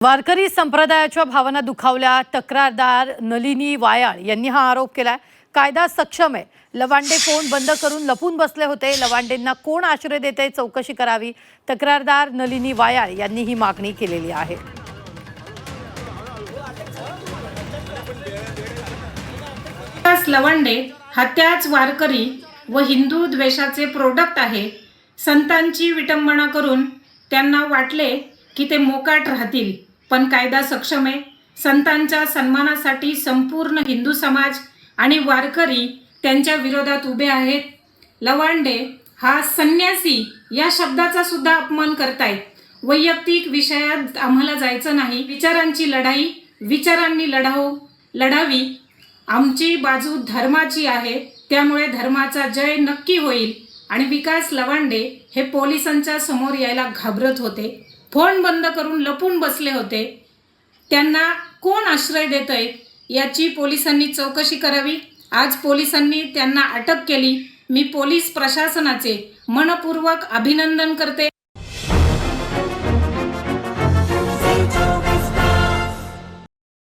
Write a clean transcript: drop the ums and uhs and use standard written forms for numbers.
वारकरी संप्रदायाच्या भावना दुखावल्या तक्रारदार नलिनी वायाळ यांनी हा आरोप केलाय। कायदा सक्षम आहे, लवांडे फोन बंद करून लपून बसले होते, लवांडेंना कोण आश्रय देते चौकशी करावी। तक्रारदार नलिनी वायाळ यांनी ही मागणी केलेली आहे। लवांडे हा त्याच वारकरी व हिंदू द्वेषाचे प्रोडक्ट आहे। संतांची विटंबना करून त्यांना वाटले की ते मोकाट राहतील, पण कायदा सक्षम आहे। संतांच्या सन्मानासाठी संपूर्ण हिंदू समाज आणि वारकरी त्यांच्या विरोधात उभे आहेत। लवांडे हा संन्यासी या शब्दाचा सुद्धा अपमान करतायत। वैयक्तिक विषयात आम्हाला जायचं नाही, विचारांची लढाई विचारांनी लढावी। आमची बाजू धर्माची आहे, त्यामुळे धर्माचा जय नक्की होईल। आणि विकास लवांडे हे पोलिसांच्या समोर यायला घाबरत होते, फोन बंद करून लपून बसले होते। त्यांना कोण आश्रय देतंय याची पोलिसांनी चौकशी करावी। आज पोलिसांनी त्यांना अटक केली। मी पोलीस प्रशासनाचे मनपूर्वक अभिनंदन करते।